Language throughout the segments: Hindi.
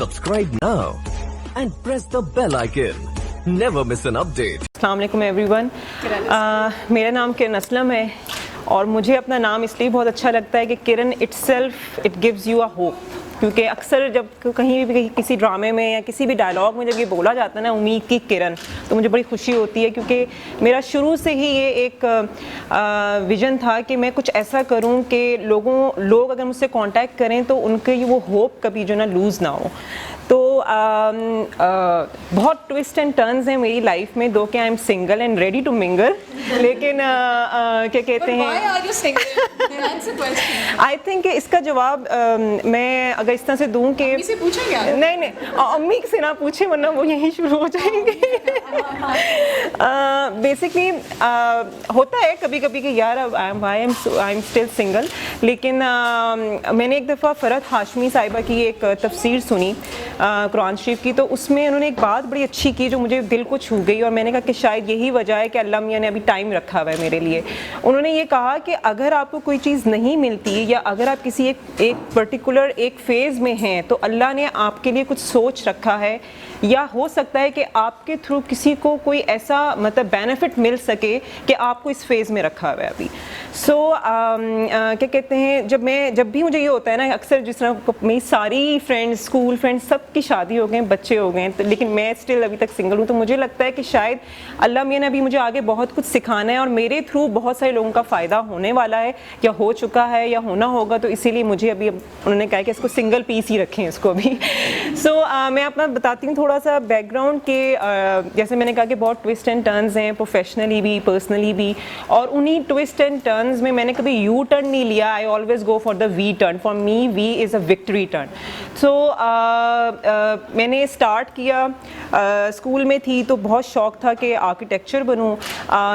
Subscribe now and press the bell icon. Never miss an update. अस्सलाम वालेकुम एवरीवन। मेरा नाम किरण असलम है और मुझे अपना नाम इसलिए बहुत अच्छा लगता है कि Kiran itself it gives you a hope, क्योंकि अक्सर जब कहीं भी किसी ड्रामे में या किसी भी डायलॉग में जब ये बोला जाता है ना उम्मीद की किरण, तो मुझे बड़ी खुशी होती है, क्योंकि मेरा शुरू से ही ये एक विज़न था कि मैं कुछ ऐसा करूं कि लोग अगर मुझसे कांटेक्ट करें तो उनके वो होप कभी जो ना लूज़ ना हो। तो बहुत ट्विस्ट एंड टर्न्स हैं मेरी लाइफ में, दो कि I am single and ready to mingle, लेकिन क्या कहते हैं, आई थिंक इसका जवाब मैं अगर इस तरह से दूं कि नहीं अम्मी से ना पूछे वरना वो यहीं शुरू हो जाएंगे। बेसिकली होता है कभी कभी कि यार आई एम स्टिल सिंगल, लेकिन मैंने एक दफ़ा फ़रहत हाशमी साहिबा की एक तफसीर सुनी कुरान शरीफ की, तो उसमें उन्होंने एक बात बड़ी अच्छी की जो मुझे दिल को छू गई, और मैंने कहा कि शायद यही वजह है कि अल्लाह मियां ने अभी टाइम रखा हुआ है मेरे लिए। उन्होंने ये कहा कि अगर आपको कोई चीज़ नहीं मिलती या अगर आप किसी एक पर्टिकुलर एक फ़ेज़ में हैं तो अल्लाह ने आपके लिए कुछ सोच रखा है, या हो सकता है कि आपके थ्रू किसी को कोई ऐसा मतलब बेनिफिट मिल सके कि आपको इस फेज़ में रखा हुआ है अभी। सो क्या कहते हैं, जब भी मुझे ये होता है ना, अक्सर जिस तरह मेरी सारी फ्रेंड्स, स्कूल फ्रेंड्स, सब की शादी हो गए, बच्चे हो गए, तो लेकिन मैं स्टिल अभी तक सिंगल हूँ, तो मुझे लगता है कि शायद अल्लाह मियां ने अभी मुझे आगे बहुत कुछ सिखाना है और मेरे थ्रू बहुत सारे लोगों का फ़ायदा होने वाला है, या हो चुका है या होना होगा, तो इसीलिए मुझे अभी उन्होंने कहा कि इसको सिंगल पीस ही रखें इसको अभी। सो मैं अपना बताती हूँ थोड़ा सा बैकग्राउंड के, जैसे मैंने कहा कि बहुत ट्विस्ट एंड टर्न्स हैं प्रोफेशनली भी पर्सनली भी, और उन्हीं ट्विस्ट एंड टर्न्स में मैंने कभी यू टर्न नहीं लिया, I always go for the V turn, for me V is a victory turn. So मैंने स्टार्ट किया, स्कूल में थी तो बहुत शौक था कि आर्किटेक्चर बनूं,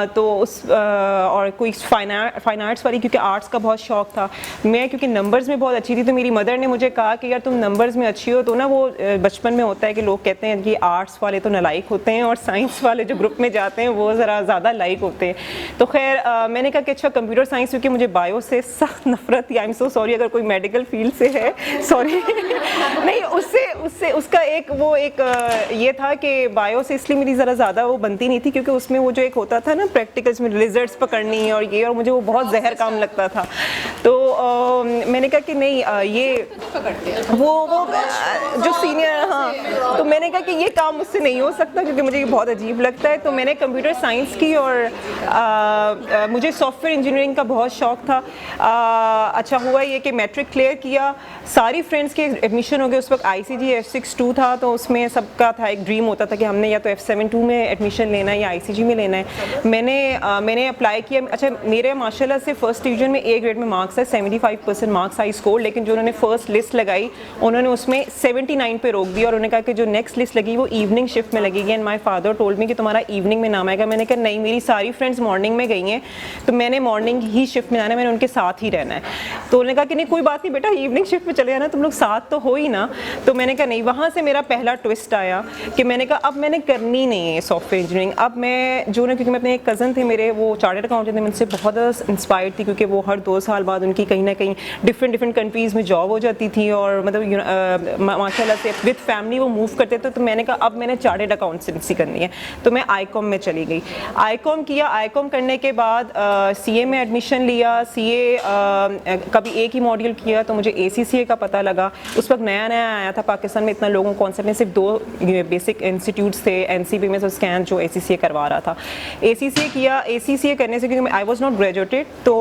तो उस और कोई फाइन आर्ट्स वाली, क्योंकि आर्ट्स का बहुत शौक था मैं, क्योंकि नंबर्स में बहुत अच्छी थी, तो मेरी मदर ने मुझे कहा कि यार तुम नंबर्स में अच्छी हो, तो ना वो बचपन में होता है कि लोग कहते हैं कि आर्ट्स वाले तो नालायक होते हैं और साइंस वाले जो ग्रुप में जाते हैं वो ज़रा ज़्यादा लाइक होते हैं। तो खैर मैंने कहा कि अच्छा कंप्यूटर साइंस, क्योंकि मुझे बायो से सख्त नफरत थी। आई एम सो सॉरी अगर कोई मेडिकल फील्ड से है, सॉरी नहीं, उससे उसका एक ये था कि बायो से इसलिए मेरी ज़रा ज़्यादा वो बनती नहीं थी, क्योंकि उसमें वो जो एक होता था ना प्रैक्टिकल्स में लिजर्ड्स पकड़नी और ये, और मुझे वो बहुत जहर काम लगता था। तो मैंने कहा कि नहीं ये वो जो सीनियर, हाँ, तो मैंने कहा कि ये काम मुझसे नहीं हो सकता क्योंकि मुझे ये बहुत अजीब लगता है। तो मैंने कंप्यूटर साइंस की और मुझे सॉफ्टवेयर इंजीनियरिंग का बहुत शौक था। अच्छा हुआ ये कि मैट्रिक क्लियर किया, सारी फ्रेंड्स के एडमिशन हो गए। उस वक्त ICG F62 था, तो उसमें सबका था एक ड्रीम होता था कि हमने या तो F72 में एडमिशन लेना है या ICG में लेना है। मैंने अप्लाई किया। अच्छा मेरे माशाल्लाह से फर्स्ट डिवीजन में A ग्रेड में मार्क्स है, 75% मार्क्स आई स्कोर, लेकिन जो उन्होंने फर्स्ट लिस्ट लगाई उन्होंने उसमें 79 पे रोक दिया और उन्होंने कहा कि जो नेक्स्ट लिस्ट लगी वो इवनिंग शिफ्ट में लगेगी, and my father told me कि तुम्हारा इवनिंग में नाम आएगा। मैंने कहा नहीं, मेरी सारी फ्रेंड्स मॉर्निंग में गई हैं, तो मैंने मॉर्निंग ही शिफ्ट में आना है, मैंने उनके साथ ही रहना है। तो उन्होंने कहा कि नहीं कोई बात नहीं बेटा, इवनिंग शिफ्ट में चले जाना, तुम लोग साथ तो हो ही ना। तो मैंने कहा नहीं। वहाँ से मेरा पहला ट्विस्ट आया कि मैंने कहा अब मैंने करनी नहीं है सॉफ्टवेयर इंजीनियरिंग। अब मैं जो ना, क्योंकि मैं अपने एक कज़न थे मेरे, वो चार्टर्ड अकाउंटेंट थे, मुझसे बहुत ज़्यादा इंस्पायर्ड थी, क्योंकि वो हर 2 साल बाद उनकी कहीं ना कहीं डिफरेंट कंट्रीज़ में जॉब हो जाती थी, और मतलब माशाल्लाह से विद फैमिली वो मूव करते थे। तो मैंने कहा अब मैंने चार्टर्ड अकाउंटेंसी करनी है, तो मैं ICOM में चली गई। ICOM किया, ICOM करने के बाद CA में एडमिशन लिया। CA कभी एक ही मॉड्यूल किया तो मुझे ACCA का पता लगा। उस वक्त नया आया था पाकिस्तान में, इतना लोगों को कॉन्सेप्ट में सिर्फ 2 बेसिक इंस्टीट्यूट्स थे, NCP में स्कैन जो ACCA करवा रहा था। ACCA किया। ACCA करने से क्योंकि आई वॉज नॉट ग्रेजुएटेड, तो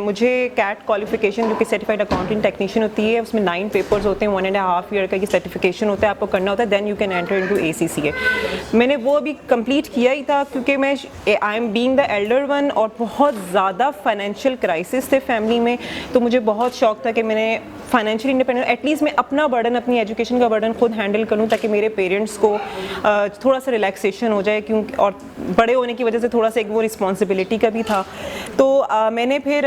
मुझे CAT क्वालिफिकेशन जो कि सर्टिफाइड अकाउंटिंग टेक्नीशियन होती है, उसमें 9 पेपर्स होते हैं, 1.5 ईयर का ये सर्टिफिकेशन होता है, आपको करना होता है, then you can enter into ACCA। मैंने वो अभी कंप्लीट किया ही था, क्योंकि मैं I am being the Elder one और बहुत ज़्यादा फाइनेंशियल क्राइसिस थे फैमिली में, तो मुझे बहुत शौक था कि मैंने फाइनेंशियल इंडिपेंडेंट, एटलीस्ट मैं अपना बर्डन, अपनी एजुकेशन का बर्डन खुद हैंडल करूं, ताकि मेरे पेरेंट्स को थोड़ा सा रिलैक्सेशन हो जाए, क्योंकि और बड़े होने की वजह से थोड़ा सा एक वो रिस्पॉन्सिबिलिटी का भी था। तो मैंने फिर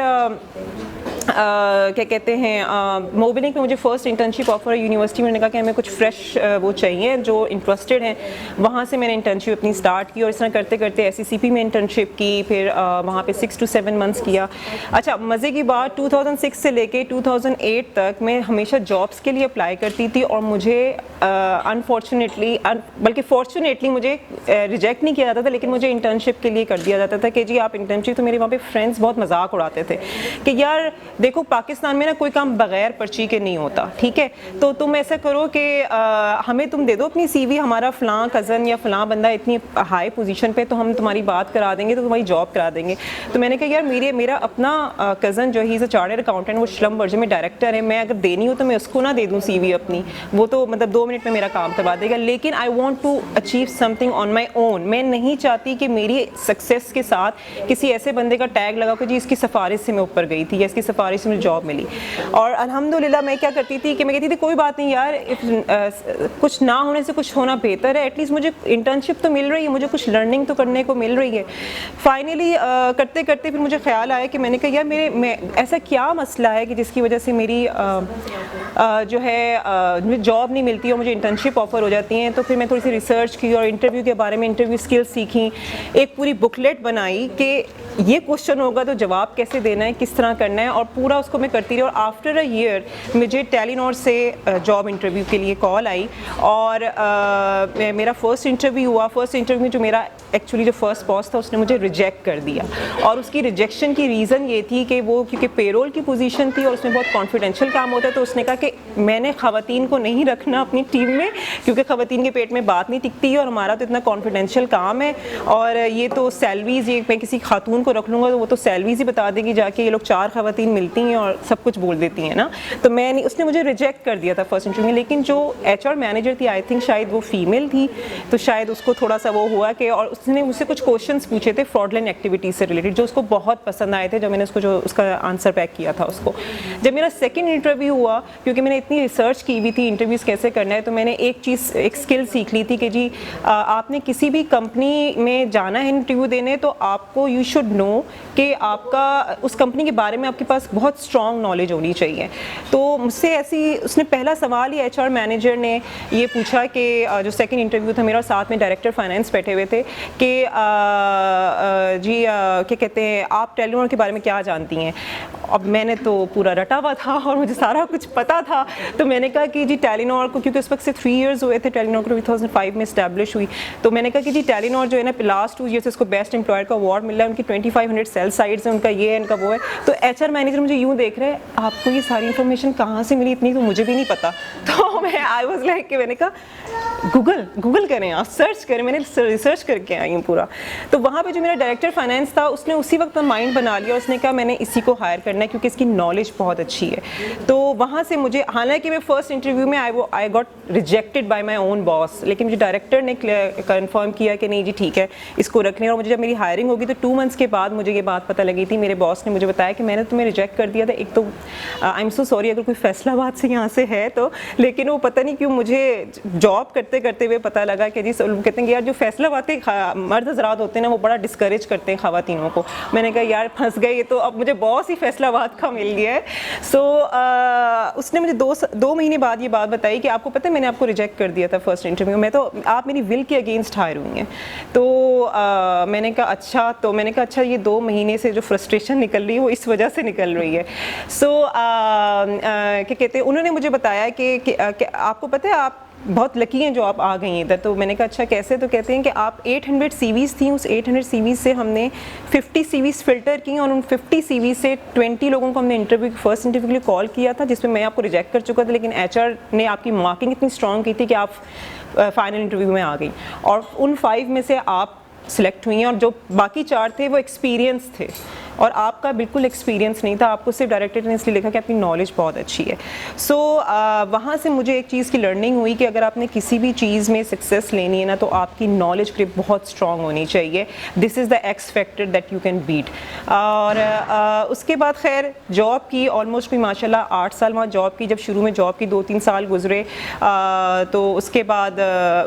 क्या कहते हैं मोबिलिंग में मुझे फ़र्स्ट इंटर्नशिप ऑफर यूनिवर्सिटी में, कहा कि हमें कुछ फ्रेश वो चाहिए जो इंटरेस्टेड हैं। वहाँ से मैंने इंटर्नशिप अपनी स्टार्ट की और इस तरह करते करते SECP में इंटर्नशिप की, फिर वहाँ पे 6 to 7 मंथ्स किया। अच्छा, मज़े की बात 2006 से लेके 2008 तक मैं हमेशा जॉब्स के लिए अप्लाई करती थी और मुझे अनफॉर्चुनेटली बल्कि फॉर्चुनेटली मुझे रिजेक्ट नहीं किया जाता था, लेकिन मुझे इंटर्नशिप के लिए कर दिया जाता था कि जी आप इंटर्नशिप। तो मेरे वहाँ पे फ्रेंड्स बहुत मजाक उड़ाते थे कि यार देखो पाकिस्तान में ना कोई काम बगैर पर्ची के नहीं होता, ठीक है, तो तुम ऐसा करो कि हमें तुम दे दो अपनी CV, हमारा फ़लाँ कज़न या फ़लाँ बंदा इतनी हाई पोजीशन पे, तो हम तुम्हारी बात करा देंगे, तो तुम्हारी जॉब करा देंगे। तो मैंने कहा यार मेरा अपना कज़न जो he is a chartered accountant, वो श्लमबर्ज में डायरेक्टर है, मैं अगर देनी हो तो मैं उसको ना दे दूँ CV अपनी, वो तो मतलब 2 मिनट में मेरा काम करवा देगा। लेकिन I want to achieve something on my own. मैं नहीं चाहती कि मेरी सक्सेस के साथ किसी ऐसे बंदे का टैग लगा कि जी इसकी सिफारिश से मैं ऊपर गई थी या इसकी सिफारिश से मुझे जॉब मिली। और अल्हम्दुलिल्लाह मैं क्या करती थी कि मैं कहती थी कोई बात नहीं यार, कुछ ना होने से कुछ होना बेहतर है, एटलीस्ट मुझे इंटर्नशिप तो मिल रही है, मुझे कुछ लर्निंग तो करने को मिल रही है। फाइनली करते करते फिर मुझे ख्याल आया कि मैंने कहा यार मैं ऐसा क्या मसला है कि जिसकी वजह से मेरी जो है मुझे जॉब नहीं मिलती और मुझे इंटर्नशिप ऑफर हो जाती हैं। तो फिर मैं थोड़ी सी रिसर्च की और इंटरव्यू के बारे में इंटरव्यू स्किल्स सीखी, एक पूरी बुकलेट बनाई कि ये क्वेश्चन होगा तो जवाब कैसे देना है, किस तरह करना है, और पूरा उसको मैं करती रही। और आफ्टर अ ईयर मुझे टेलीनॉर से जॉब इंटरव्यू के लिए कॉल आई और मेरा फर्स्ट इंटरव्यू हुआ। फर्स्ट इंटरव्यू में जो मेरा एक्चुअली जो फर्स्ट बॉस था उसने मुझे रिजेक्ट कर दिया, और उसकी रिजेक्शन की रीज़न ये थी कि वो क्योंकि पेरोल की पोजीशन थी और उसमें बहुत कॉन्फिडेंशियल काम होता है, तो उसने कहा कि मैंने ख़वातीन को नहीं रखना अपनी टीम में क्योंकि ख़वातीन के पेट में बात नहीं टिकती है और हमारा तो इतना कॉन्फिडेंशियल काम है, और ये तो सैलरीज़, ये मैं किसी खातून को रख लूँगा तो वो तो सैलरीज़ ही बता देगी जाके, ये लोग 4 ख़वातीन मिलती हैं और सब कुछ बोल देती हैं ना। तो मैं नहीं, उसने मुझे रिजेक्ट कर दिया था फर्स्ट इंटरव्यू में। लेकिन जो HR मैनेजर थी, आई थिंक शायद वो फीमेल थी, तो शायद उसको थोड़ा सा वो हुआ कि, और उसने मुझसे कुछ क्वेश्चंस पूछे थे फ्रॉडलेंट एक्टिविटीज़ से रिलेटेड जो उसको बहुत पसंद आए थे, जो मैंने उसको जो उसका आंसर पैक किया था उसको। जब मेरा सेकंड इंटरव्यू हुआ, क्योंकि मैंने इतनी रिसर्च की हुई थी इंटरव्यूज़ कैसे करना है, तो मैंने एक स्किल सीख ली थी कि जी आपने किसी भी कंपनी में जाना है इंटरव्यू देने, तो आपको यू शुड नो कि आपका उस कंपनी के बारे में आपके पास बहुत स्ट्रॉन्ग नॉलेज होनी चाहिए। तो मुझसे ऐसी उसने पहला सवाल ही HR मैनेजर ने ये पूछा कि जो सेकंड इंटरव्यू था मेरा, साथ में डायरेक्टर फाइनेंस बैठे हुए थे, कि जी क्या कहते हैं आप टेलीनॉर के बारे में क्या जानती हैं। अब मैंने तो पूरा रटा हुआ था और मुझे सारा कुछ पता था, तो मैंने कहा कि जी टेलीनॉर को, क्योंकि उस वक्त से 3 इयर्स हुए थे, टेलीनॉर को 2005 में इस्टेब्लिश हुई, तो मैंने कहा कि जी टेलीनॉर जो है ना लास्ट 2 ईयर से उसको बेस्ट एम्प्लॉयर का अवार्ड मिला है, उनकी 2500 सेल साइट्स हैं, उनका ये है, इनका वो है। तो HR मैनेजर मुझे यूँ देख रहे हैं, आपको ये सारी इन्फॉर्मेशन कहाँ से मिली, इतनी तो मुझे भी नहीं पता। तो मैं आई वॉज लाइक कि मैंने कहा गूगल करें, आप सर्च करें, मैंने रिसर्च करके आई हूँ पूरा। तो वहाँ पे जो मेरा डायरेक्टर फाइनेंस था उसने उसी वक्त माइंड बना लिया, उसने कहा मैंने इसी को हायर करना है क्योंकि इसकी नॉलेज बहुत अच्छी है। तो वहाँ से मुझे, हालांकि मैं फर्स्ट इंटरव्यू में I got rejected by my own boss, लेकिन मुझे डायरेक्टर ने कंफर्म किया कि नहीं जी ठीक है इसको रखने। और मुझे जब मेरी हायरिंग होगी तो 2 मंथ्स के बाद मुझे ये बात पता लगी थी, मेरे बॉस ने मुझे बताया कि मैंने तुम्हें रिजेक्ट कर दिया था। एक तो आई एम सो सॉरी अगर कोई फैसलाबाद से यहाँ से है तो, लेकिन वो पता नहीं क्यों मुझे जॉब करते करते हुए पता लगा कि जी कहते हैं कि यार जो फैसलाबाद के मर्द हजरात होते हैं ना वो बड़ा डिस्करेज करते हैं खवातीनों को। मैंने कहा यार फंस गए, तो अब मुझे बॉस ही फैसलाबाद का मिल गया है। सो उसने मुझे 2 महीने बाद ये बात बताई कि आपको पता है मैंने आपको रिजेक्ट कर दिया था फर्स्ट इंटरव्यू में, तो आप मेरी विल के अगेंस्ट हायर हुई हैं। तो मैंने कहा अच्छा, तो मैंने कहा अच्छा ये 2 महीने से जो फ्रस्ट्रेशन निकल रही है वो इस वजह से निकल रही है। सो क्या कहते हैं, उन्होंने मुझे बताया कि आपको पता है आप बहुत लकी हैं जो आप आ गई हैं इधर। तो मैंने कहा अच्छा कैसे, तो कहते हैं कि आप 800 CVs थी, उस 800 CVs से हमने 50 CVs फ़िल्टर की और उन 50 CVs से 20 लोगों को हमने फर्स्ट इंटरव्यू के लिए कॉल किया था, जिसमें मैं आपको रिजेक्ट कर चुका था, लेकिन HR ने आपकी मार्किंग इतनी स्ट्रॉन्ग की थी कि आप फाइनल इंटरव्यू में आ गई और उन 5 में से आप सिलेक्ट हुई हैं। और जो बाकी 4 थे वो एक्सपीरियंस थे और आपका बिल्कुल एक्सपीरियंस नहीं था, आपको सिर्फ डायरेक्टर ने इसलिए लिखा कि आपकी नॉलेज बहुत अच्छी है। सो वहाँ से मुझे एक चीज़ की लर्निंग हुई कि अगर आपने किसी भी चीज़ में सक्सेस लेनी है ना, तो आपकी नॉलेज ग्रिप बहुत स्ट्रॉन्ग होनी चाहिए। This is the X factor that you can beat. और उसके बाद खैर जॉब की ऑलमोस्ट भी माशाल्लाह 8 साल वहाँ जॉब की। जब शुरू में जॉब की 2-3 साल गुजरे तो उसके बाद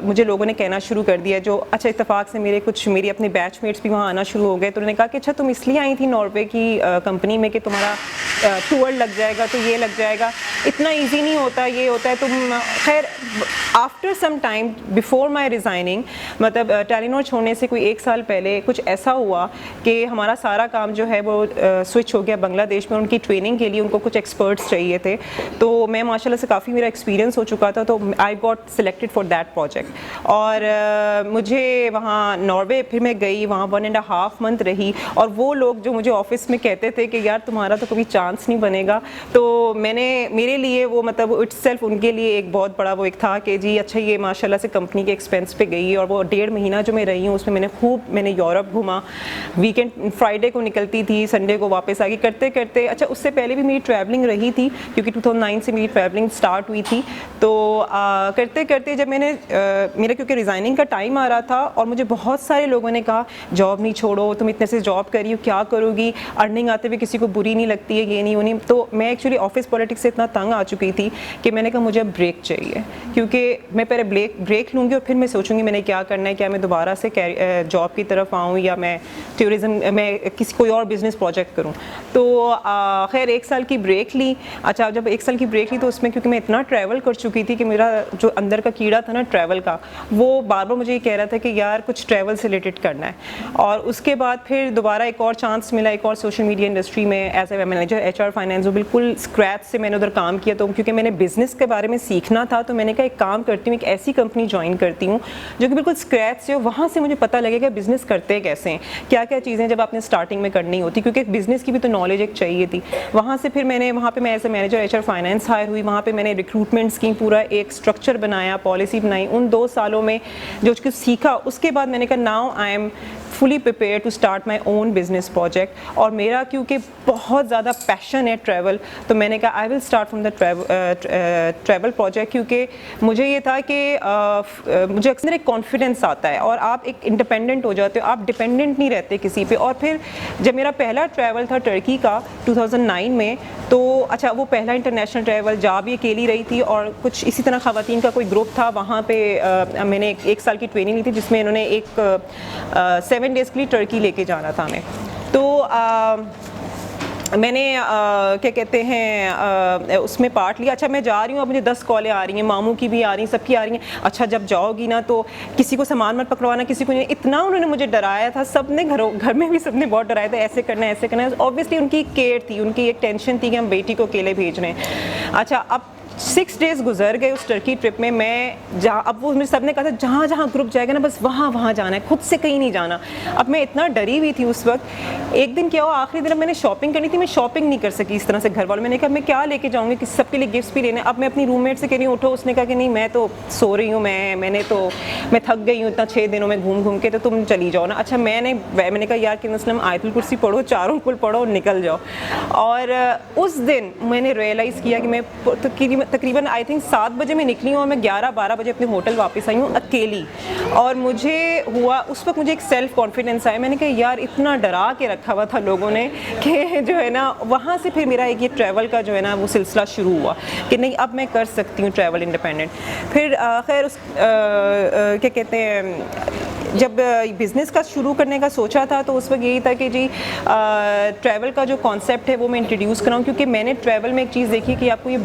मुझे लोगों ने कहना शुरू कर दिया, जो अच्छा इत्तेफाक से मेरे अपने बैचमेट्स भी वहाँ आना शुरू हो गए, तो उन्होंने कहा कि अच्छा तुम इसलिए आई थी नॉर्वे की कंपनी में कि तुम्हारा टूर लग जाएगा तो ये लग जाएगा, इतना इजी नहीं होता, ये होता है। तुम खैर after some time before my resigning, मतलब टेलीनॉर छोड़ने से कोई 1 साल पहले कुछ ऐसा हुआ कि हमारा सारा काम जो है वो स्विच हो गया बांग्लादेश में। उनकी ट्रेनिंग के लिए उनको कुछ एक्सपर्ट्स चाहिए थे, तो मैं माशाल्लाह से काफ़ी मेरा एक्सपीरियंस हो चुका था, तो I got selected for that project. और मुझे वहाँ नॉर्वे फिर मैं गई, वहाँ 1.5 मंथ रही, और वो लोग जो मुझे ऑफिस में कहते थे कि यार तुम्हारा तो कभी चांस नहीं बनेगा, तो मेरे लिए वो मतलब इट्सेल्फ उनके लिए एक बहुत बड़ा वो एक था कि जी अच्छा ये माशाल्लाह से कंपनी के एक्सपेंस पे गई। और वो 1.5 महीना जो मैं रही हूँ उसमें मैंने यूरोप घूमा, वीकेंड फ्राइडे को निकलती थी, संडे को वापस आ गई, करते करते। अच्छा उससे पहले भी मेरी ट्रैवलिंग रही थी क्योंकि 2009 से मेरी ट्रैवलिंग स्टार्ट हुई थी। तो करते करते जब मेरा क्योंकि रिज़ाइनिंग का टाइम आ रहा था और मुझे बहुत सारे लोगों ने कहा जॉब नहीं छोड़ो, तुम इतने से जॉब करी हो, क्या करोगी, अर्निंग आते हुए किसी को बुरी नहीं लगती है, ये नहीं वो नहीं। तो मैं एक्चुअली ऑफिस पॉलिटिक्स से इतना तंग आ चुकी थी कि मैंने कहा मुझे ब्रेक चाहिए, क्योंकि मैं पहले ब्रेक लूँगी और फिर मैं सोचूंगी मैंने क्या करना है, क्या मैं दोबारा से जॉब की तरफ आऊँ या मैं टूरिज़्म में कोई और बिज़नेस प्रोजेक्ट करूँ। तो खैर 1 साल की ब्रेक ली। अच्छा जब 1 साल की ब्रेक ली तो उसमें क्योंकि मैं इतना ट्रैवल कर चुकी थी कि मेरा जो अंदर का कीड़ा था ना ट्रैवल का, वो बार बार मुझे ये कह रहा था कि यार कुछ ट्रैवल से रिलेटेड करना है। और उसके बाद फिर दोबारा एक और चांस मिला, एक और सोशल मीडिया इंडस्ट्री में as a manager HR finance, जो बिल्कुल स्क्रैच से मैंने उधर काम किया। तो क्योंकि मैंने बिज़नेस के बारे में सीखना था तो मैंने कहा एक काम करती हूँ, एक ऐसी कंपनी ज्वाइन करती हूँ जो कि बिल्कुल स्क्रैच से हो, वहाँ से मुझे पता लगेगा बिज़नेस करते कैसे हैं, क्या क्या चीज़ें जब आपने स्टार्टिंग में करनी होती, क्योंकि एक बिज़नेस की भी तो नॉलेज एक चाहिए थी। वहाँ से फिर वहाँ पे मैं as a manager HR finance hire हुई। वहाँ पे मैंने रिक्रूटमेंट्स की पूरा एक स्ट्रक्चर बनाया, पॉलिसी बनाई। उन 2 सालों में जो कुछ सीखा उसके बाद मैंने कहा now I am fully prepare to start my own business project. और मेरा क्योंकि बहुत ज़्यादा पैशन है ट्रैवल, तो मैंने कहा I will start from the travel project, क्योंकि मुझे ये था कि मुझे अक्सर एक कॉन्फिडेंस आता है और आप एक इंडिपेंडेंट हो जाते हो, आप डिपेंडेंट नहीं रहते किसी पे। और फिर जब मेरा पहला ट्रैवल था टर्की का 2009 में, तो अच्छा वो पहला इंटरनेशनल ट्रैवल, जा भी अकेली रही थी और कुछ इसी तरह ख़वातीन का कोई ग्रुप था। वहाँ पे मैंने 1 साल की ट्रेनिंग ली थी जिसमें इन्होंने एक 7 डेज़ के लिए टर्की लेके जाना था हमें। तो मैंने क्या कहते हैं उसमें पार्ट लिया। अच्छा मैं जा रही हूँ, अब मुझे 10 कॉलें आ रही हैं, मामू की भी आ रही हैं, सबकी आ रही हैं। अच्छा जब जाओगी ना तो किसी को सामान मत पकड़वाना, किसी को नहीं। इतना उन्होंने मुझे डराया था, सबने घर में भी सबने बहुत डराया था, ऐसे करना है ऐसे करना है। ऑब्वियसली उनकी केयर थी, उनकी एक टेंशन थी कि हम बेटी को अकेले भेज रहे हैं। अच्छा अब 6 डेज़ गुजर गए उस टर्की ट्रिप में। मैं जहाँ, अब वो मुझे सब ने कहा था जहाँ जहाँ ग्रुप जाएगा ना बस वहाँ जाना है, खुद से कहीं नहीं जाना। अब मैं इतना डरी हुई थी उस वक्त। एक दिन क्या हुआ, आखिरी दिन मैंने शॉपिंग करनी थी, मैं शॉपिंग नहीं कर सकी इस तरह से घर वालों। मैंने कहा मैं क्या लेके जाऊँगी, कि सबके लिए गिफ्ट्स भी लेने। अब मैं अपनी रूममेट से कह रही हूँ उठो, उसने कहा कि नहीं मैं तो सो रही हूँ, मैं थक गई हूँ इतना 6 दिनों में घूम के, तो तुम चली जाओ ना। अच्छा मैंने कहा यार कि मुस्लिम आयतुल कुर्सी पढ़ो, 4 कुल पढ़ो और निकल जाओ। और उस दिन मैंने रियलाइज़ किया कि मैं तकरीबन आई थिंक 7 बजे मैं निकली हूँ और मैं 11-12 बजे अपने होटल वापस आई हूँ अकेली। और मुझे हुआ उस वक्त मुझे एक सेल्फ कॉन्फिडेंस आया। मैंने कहा यार इतना डरा के रखा हुआ था लोगों ने कि जो है ना, वहाँ से फिर मेरा एक ये ट्रैवल का जो है ना वो सिलसिला शुरू हुआ कि नहीं अब मैं कर सकती हूँ ट्रैवल इंडिपेंडेंट। फिर खैर उस क्या कहते हैं, जब बिज़नेस का शुरू करने का सोचा था तो उस वक्त यही था कि जी ट्रैवल का जो कॉन्सेप्ट है वो मैं इंट्रोड्यूस कराऊँ, क्योंकि मैंने ट्रैवल में एक चीज़ देखी कि आपको ये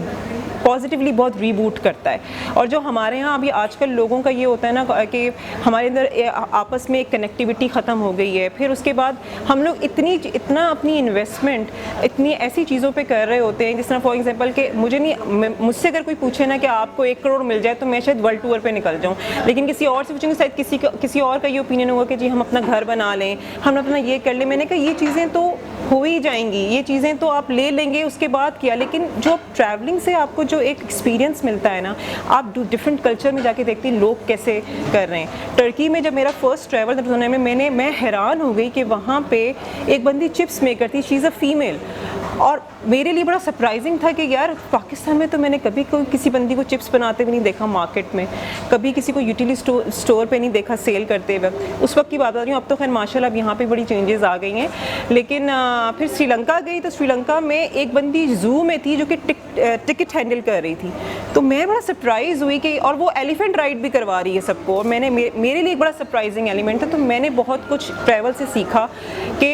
पॉजिटिवली बहुत रीबूट करता है। और जो हमारे यहाँ अभी आजकल लोगों का ये होता है ना कि हमारे अंदर आपस में एक कनेक्टिविटी ख़त्म हो गई है। फिर उसके बाद हम लोग इतना अपनी इन्वेस्टमेंट इतनी ऐसी चीज़ों पे कर रहे होते हैं, जिस तरह फॉर एग्जांपल कि मुझसे अगर कोई पूछे ना कि आपको 1 करोड़ मिल जाए तो मैं शायद वर्ल्ड टूर पे निकल जाऊँ, लेकिन किसी और से पूछेंगे शायद किसी और का ये ओपिनियन होगा कि जी हम अपना घर बना लें, हम अपना ये कर लें। मैंने कहा ये चीज़ें तो हो ही जाएंगी, ये चीज़ें तो आप ले लेंगे उसके बाद किया, लेकिन जो ट्रैवलिंग से आपको जो एक एक्सपीरियंस मिलता है ना, आप डिफरेंट कल्चर में जाके देखते हैं लोग कैसे कर रहे हैं। टर्की में जब मेरा फर्स्ट ट्रैवल था मैं हैरान हो गई कि वहाँ पे एक बंदी चिप्स मेकर थी, शी इज़ अ फीमेल, और मेरे लिए बड़ा सरप्राइजिंग था कि यार पाकिस्तान में तो मैंने कभी कोई किसी बंदी को चिप्स बनाते हुए नहीं देखा मार्केट में, कभी किसी को यूटिलिटी स्टोर पे नहीं देखा सेल करते वक्त। उस वक्त की बात बता रही हूँ, अब तो खैर माशाल्लाह अब यहाँ पे बड़ी चेंजेस आ गई हैं। लेकिन फिर श्रीलंका गई तो श्रीलंका में एक बंदी जू में थी जो कि टिकट हैंडल कर रही थी, तो मैं बड़ा सरप्राइज़ हुई कि, और वो एलिफेंट राइड भी करवा रही है सबको, और मैंने मेरे लिए एक बड़ा सरप्राइजिंग एलिमेंट था। तो मैंने बहुत कुछ ट्रैवल से सीखा कि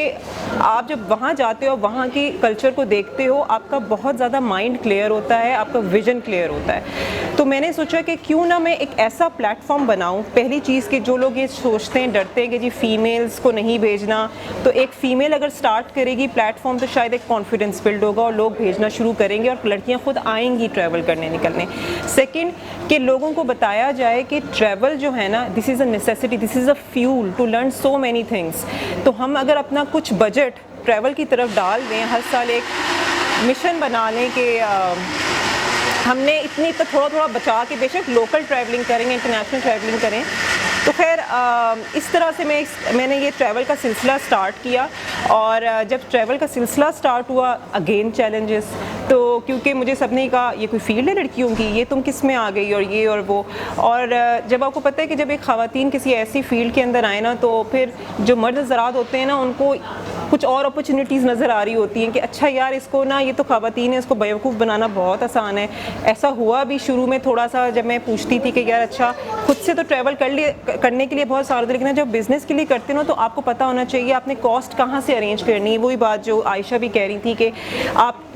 आप जब वहाँ जाते हो, वहाँ की कल्चर को देखते हो, आपका बहुत ज़्यादा माइंड क्लियर होता है, आपका विजन क्लियर होता है। तो मैंने सोचा कि क्यों ना मैं एक ऐसा प्लेटफॉर्म बनाऊँ। पहली चीज़ कि जो लोग ये सोचते हैं, डरते हैं कि जी फीमेल्स को नहीं भेजना, तो एक फ़ीमेल अगर स्टार्ट करेगी प्लेटफॉर्म तो शायद एक कॉन्फिडेंस बिल्ड होगा और लोग भेजना शुरू करेंगे और लड़कियाँ खुद आएंगी ट्रैवल करने निकलने। सेकंड कि लोगों को बताया जाए कि ट्रैवल जो है ना, this is a necessity, this is a fuel to learn so many things. तो हम अगर अपना कुछ बजट ट्रैवल की तरफ डाल दें, हर साल एक मिशन बना लें कि हमने इतनी तो थोड़ा बचा के बेशक लोकल ट्रैवलिंग करेंगे, इंटरनेशनल ट्रैवलिंग करें। तो खैर इस तरह से मैंने ये ट्रैवल का सिलसिला स्टार्ट किया। और जब ट्रैवल का सिलसिला स्टार्ट हुआ, अगेन चैलेंजेस। तो क्योंकि मुझे सबने कहा ये कोई फील्ड है लड़कियों की, ये तुम किस में आ गई, और ये और वो। और जब आपको पता है कि जब एक ख़वातीन किसी ऐसी फील्ड के अंदर आए ना, तो फिर जो मर्द हज़रात होते हैं ना, उनको कुछ और अपॉर्चुनिटीज़ नज़र आ रही होती हैं कि अच्छा यार इसको ना, ये तो ख़वातीन है, इसको बेवकूफ़ बनाना बहुत आसान है। ऐसा हुआ भी शुरू में थोड़ा सा, जब मैं पूछती थी कि यार अच्छा खुद से तो ट्रैवल करने के लिए बहुत सारा था, लेकिन जब बिज़नेस के लिए करते हो तो आपको पता होना चाहिए आपने कॉस्ट कहाँ से अरेंज करनी है। वही बात जो आयशा भी कह रही थी कि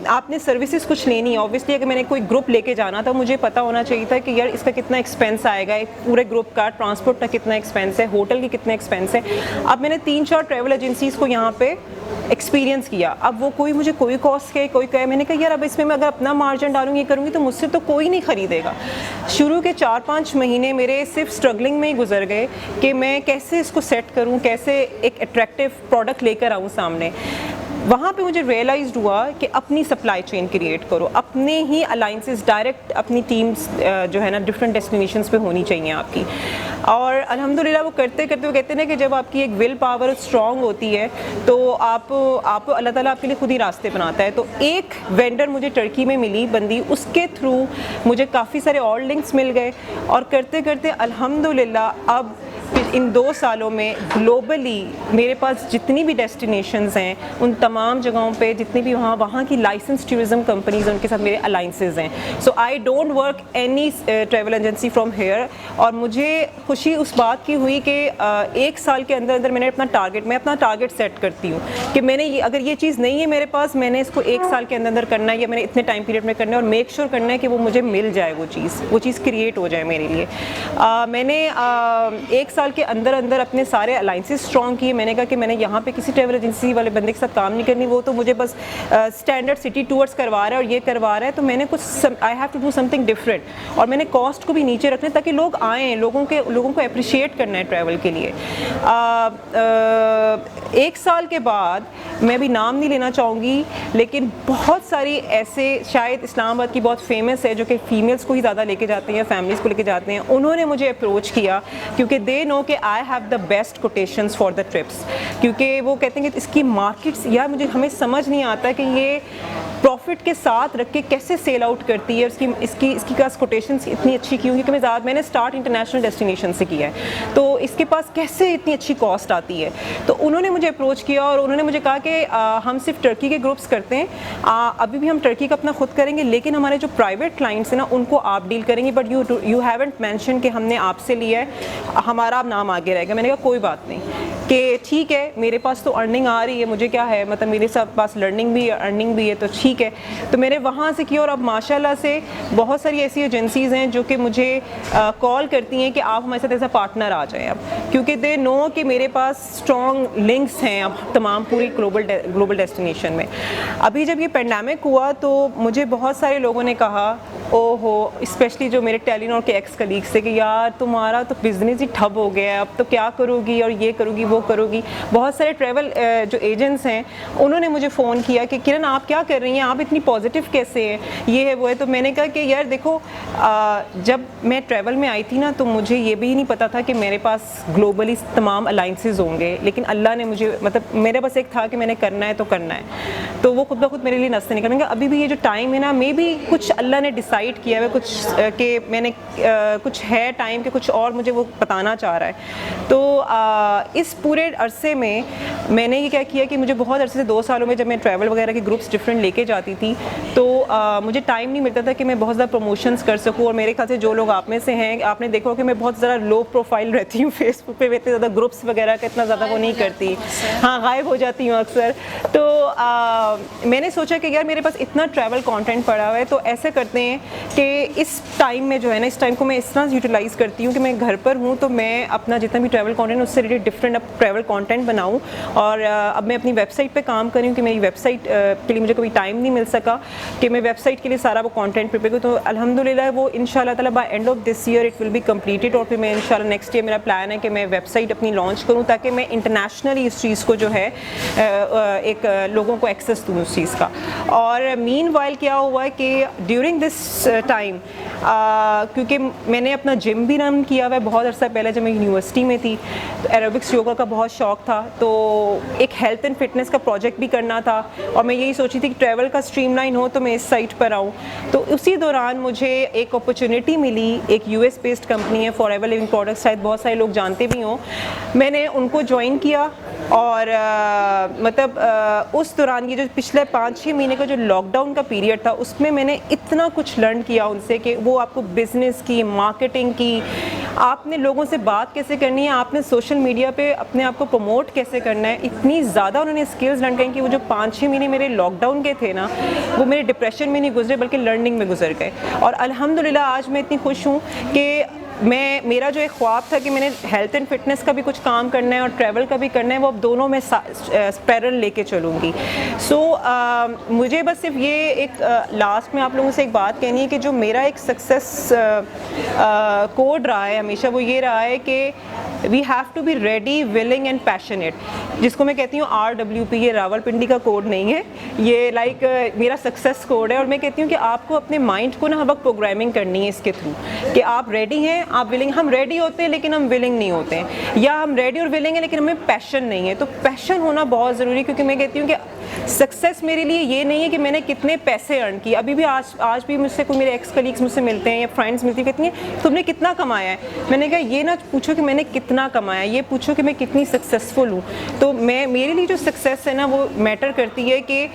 आपने सर्विसेज कुछ लेनी है। ऑब्वियसली अगर मैंने कोई ग्रुप लेके जाना था, मुझे पता होना चाहिए था कि यार इसका कितना एक्सपेंस आएगा, एक पूरे ग्रुप का ट्रांसपोर्ट का कितना एक्सपेंस है, होटल की कितना एक्सपेंस है। अब मैंने 3-4 ट्रैवल एजेंसीज़ को यहाँ पे एक्सपीरियंस किया। अब वो कोई मुझे कोई कॉस्ट कहे, कोई कहे, मैंने कहा यार अब इसमें मैं अगर अपना मार्जिन डालूंगी, करूँगी तो मुझसे तो कोई नहीं ख़रीदेगा। शुरू के 4-5 महीने मेरे सिर्फ स्ट्रगलिंग में ही गुजर गए कि मैं कैसे इसको सेट करूँ, कैसे एक अट्रैक्टिव प्रोडक्ट लेकर आऊँ सामने। वहाँ पे मुझे रियलाइज़ हुआ कि अपनी सप्लाई चेन क्रिएट करो, अपने ही अलाइंसेस डायरेक्ट अपनी टीम्स जो है ना डिफरेंट डेस्टिनेशंस पे होनी चाहिए आपकी। और अल्हम्दुलिल्लाह वो करते करते वो कहते हैं ना कि जब आपकी एक विल पावर स्ट्रॉन्ग होती है तो आप अल्लाह ताला आपके लिए खुद ही रास्ते बनाता है। तो एक वेंडर मुझे टर्की में मिली बंदी, उसके थ्रू मुझे काफ़ी सारे और लिंक्स मिल गए, और करते करते अल्हम्दुलिल्लाह अब इन 2 सालों में ग्लोबली मेरे पास जितनी भी डेस्टिनेशंस हैं, उन तमाम जगहों पे जितनी भी वहाँ की लाइसेंस टूरिज्म कंपनीज, उनके साथ मेरे अलाइंसेस हैं। So I don't work any travel agency from here. और मुझे खुशी उस बात की हुई कि 1 साल के अंदर अंदर मैं अपना टारगेट सेट करती हूँ कि मैंने अगर ये चीज़ नहीं है मेरे पास, मैंने इसको 1 साल के अंदर अंदर करना है, या मैंने इतने टाइम पीरियड में करना है, और मेक श्योर करना है कि वो मुझे मिल जाए, वो चीज़ क्रिएट हो जाए मेरे लिए। मैंने 1 साल के अंदर अंदर अपने सारे अलाइंसेस स्ट्रॉन्ग किए। मैंने कहा कि मैंने यहाँ पे किसी ट्रैवल एजेंसी वाले बंदे के साथ काम नहीं करनी, वो तो मुझे बस स्टैंडर्ड सिटी टूर्स करवा रहा है और ये करवा रहा है, तो मैंने कुछ I have to do something different. और मैंने कॉस्ट को भी नीचे रखना ताकि लोग आएँ, लोगों को अप्रिशिएट करना है ट्रैवल के लिए। 1 साल के बाद मैं भी नाम नहीं लेना चाहूँगी, लेकिन बहुत सारी ऐसे, शायद इस्लामाबाद की बहुत फेमस है जो कि फीमेल्स को ही ज़्यादा लेके जाते हैं, फैमिलीज़ को लेके जाते हैं, उन्होंने मुझे अप्रोच किया क्योंकि दे नो कि I have the best quotations for the trips. क्योंकि वो कहते हैं कि इसकी मार्केट्स, यार हमें समझ नहीं आता कि ये प्रॉफिट के साथ रख के कैसे सेल आउट करती है, इसकी पास कोटेशंस इतनी अच्छी क्यों, क्योंकि मैंने स्टार्ट इंटरनेशनल डेस्टिनेशन से किया है, तो इसके पास कैसे इतनी अच्छी कॉस्ट आती है। तो उन्होंने मुझे अप्रोच किया और उन्होंने मुझे कहा कि हम सिर्फ टर्की के ग्रुप्स करते हैं, अभी भी हम टर्की का अपना खुद करेंगे, लेकिन हमारे जो प्राइवेट क्लाइंट्स हैं ना उनको आप डील करेंगे, बट यू हैवंट मेंशन कि हमने आपसे लिया है, हमारा नाम आगे रहेगा। मैंने कहा कोई बात नहीं, कि ठीक है, मेरे पास तो अर्निंग आ रही है, मुझे क्या है, मतलब मेरे साथ पास लर्निंग भी है, अर्निंग भी है, तो ठीक है। तो मैंने वहाँ से किया और अब माशाल्लाह से बहुत सारी ऐसी एजेंसीज़ हैं जो कि मुझे कॉल करती हैं कि आप हमारे साथ ऐसा पार्टनर आ जाएं अब, क्योंकि दे नो कि मेरे पास स्ट्रॉन्ग लिंक्स हैं अब तमाम पूरी ग्लोबल डेस्टिनेशन में। अभी जब ये पेंडेमिक हुआ तो मुझे बहुत सारे लोगों ने कहा ओहो, स्पेशली जो मेरे टेलीनॉर के एक्स कलीग्स थे कि यार तुम्हारा तो बिजनेस ही ठप हो गया है, अब तो क्या करोगी और ये करोगी वो करोगी। बहुत सारे ट्रैवल जो एजेंट्स हैं उन्होंने मुझे फ़ोन किया कि किरण आप क्या कर रही हैं, आप इतनी पॉजिटिव कैसे हैं, ये है वो है। तो मैंने कहा कि यार देखो, जब मैं ट्रैवल में आई थी ना तो मुझे ये भी नहीं पता था कि मेरे पास ग्लोबली तमाम अलाइंसेस होंगे, लेकिन अल्लाह ने मुझे, मतलब मेरे पास एक था कि मैंने करना है तो करना है, तो वो खुद ब खुद मेरे लिए नस्ते निकल गए। अभी भी ये जो टाइम है ना, मे भी कुछ अल्लाह ने डिसाइड किया है, कुछ कि मैंने कुछ है टाइम के, कुछ और मुझे वो बताना चाह रहा है। तो इस पूरे अरसे में मैंने ये क्या किया कि मुझे बहुत अरसे से 2 सालों में जब मैं ट्रैवल वगैरह के ग्रुप्स डिफरेंट लेके जाती थी तो मुझे टाइम नहीं मिलता था कि मैं बहुत ज़्यादा प्रमोशंस कर सकूँ। और मेरे ख्याल से जो लोग आप में से हैं, आपने देखा हो कि मैं बहुत ज़्यादा लो प्रोफाइल रहती हूँ फेसबुक पे, इतने ज़्यादा ग्रुप्स वगैरह का इतना ज़्यादा वो नहीं करती, हाँ गायब हो जाती हूँ अक्सर। तो मैंने सोचा कि यार मेरे पास इतना ट्रैवल कंटेंट पड़ा हुआ है, तो ऐसे करते हैं कि इस टाइम में जो है ना, इस टाइम को मैं इस तरह यूटिलाइज़ करती हूँ कि मैं घर पर हूँ तो मैं अपना जितना भी ट्रैवल कंटेंट उससे रिलेटेड डिफरेंट अब ट्रैवल कंटेंट बनाऊँ। और अब मैं अपनी वेबसाइट पे काम कर रही हूँ कि मेरी वेबसाइट के लिए मुझे कभी टाइम नहीं मिल सका कि मैं वेबसाइट के लिए सारा वो कंटेंट प्रिपेयर करूँ। तो अल्हम्दुलिल्लाह वो इंशाल्लाह ताला by end of this year it will be completed. और फिर मैं इंशाल्लाह नेक्स्ट ईयर मेरा प्लान है कि मैं वेबसाइट अपनी लॉन्च करूँ ताकि मैं इंटरनेशनली इस चीज़ को जो है एक लोगों को एक्सेस दूँ उस चीज़ का। और मीनवाइल क्या हुआ है कि ड्यूरिंग दिस टाइम, क्योंकि मैंने अपना जिम भी रन किया हुआ है बहुत अर्सा पहले जब मैं यूनिवर्सिटी में थी, तो एरोबिक्स योगा का बहुत शौक़ था, तो एक हेल्थ एंड फिटनेस का प्रोजेक्ट भी करना था और मैं यही सोची थी कि ट्रैवल का स्ट्रीमलाइन हो तो मैं इस साइट पर आऊँ। तो उसी दौरान मुझे एक अपॉर्चुनिटी मिली, एक यूएस बेस्ड कंपनी है फॉरएवर लिविंग प्रोडक्ट्स, शायद बहुत सारे लोग जानते भी हों। मैंने उनको ज्वाइन किया और उस दौरान ये जो पिछले 5-6 महीने का जो लॉकडाउन का पीरियड था उसमें मैंने इतना कुछ लर्न किया उनसे कि वो आपको बिज़नेस की, मार्केटिंग की, आपने लोगों से बात कैसे करनी है, आपने सोशल मीडिया पे अपने आप को प्रमोट कैसे करना है, इतनी ज़्यादा उन्होंने स्किल्स लर्न करें कि वो जो 5-6 महीने मेरे लॉकडाउन के थे ना, वो मेरे डिप्रेशन में नहीं गुजरे बल्कि लर्निंग में गुजर गए। और अल्हम्दुलिल्लाह आज मैं इतनी खुश हूँ कि मेरा जो एक ख्वाब था कि मैंने हेल्थ एंड फिटनेस का भी कुछ काम करना है और ट्रैवल का भी करना है, वो अब दोनों में पैरेलल लेके चलूँगी। सो मुझे बस सिर्फ ये एक लास्ट में आप लोगों से एक बात कहनी है कि जो मेरा एक सक्सेस कोड रहा है हमेशा, वो ये रहा है कि we have to be ready, willing and passionate, जिसको मैं कहती हूँ RWP। ये रावलपिंडी का कोड नहीं है, ये मेरा सक्सेस कोड है। और मैं कहती हूँ कि आपको अपने माइंड को ना हर वक्त प्रोग्रामिंग करनी है इसके थ्रू कि आप रेडी हैं, आप विलिंग। हम रेडी होते हैं लेकिन हम विलिंग नहीं होते हैं, या हम रेडी और विलिंग है लेकिन हमें पैशन नहीं है। तो पैशन होना बहुत ज़रूरी है, क्योंकि मैं कहती हूँ कि सक्सेस मेरे लिए ये नहीं है कि मैंने कितने पैसे अर्न किए। अभी भी आज भी मुझसे कोई मेरे एक्स कलीग्स मुझसे मिलते हैं या फ्रेंड्स मिलती है, कहती हैं तुमने कितना कमाया है। मैंने कहा ये ना पूछो कि मैंने कितना कमाया, ये पूछो कि मैं कितनी सक्सेसफुल हूँ। तो मेरे लिए जो सक्सेस है ना वो मैटर करती है कि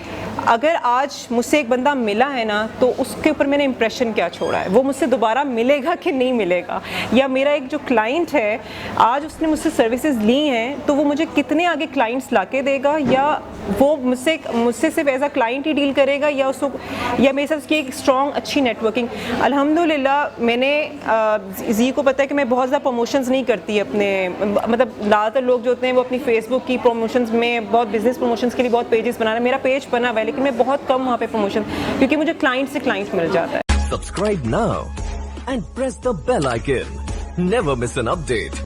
अगर आज मुझसे एक बंदा मिला है ना तो उसके ऊपर मैंने इंप्रेशन क्या छोड़ा है, वो मुझसे दोबारा मिलेगा कि नहीं मिलेगा। या मेरा एक जो क्लाइंट है आज उसने मुझसे सर्विसेज ली हैं तो वो मुझे कितने आगे क्लाइंट्स लाके देगा, या वो मुझसे सिर्फ एज अ क्लाइंट ही डील करेगा, या उसको या मेरे साथ उसकी एक स्ट्रॉन्ग अच्छी नेटवर्किंग। अल्हम्दुलिल्लाह मैंने जी को पता है कि मैं बहुत ज़्यादा प्रमोशंस नहीं करती अपने, मतलब ज़्यादातर लोग जो होते हैं वो अपनी फेसबुक की प्रमोशंस में बहुत बिजनेस प्रमोशंस के लिए बहुत पेजेस बना रहे हैं। मेरा पेज बना हुआ है लेकिन मैं बहुत कम वहाँ पे प्रमोशन, क्योंकि मुझे क्लाइंट से क्लाइंट मिल जाता है। Subscribe now and press the bell icon. Never miss an update.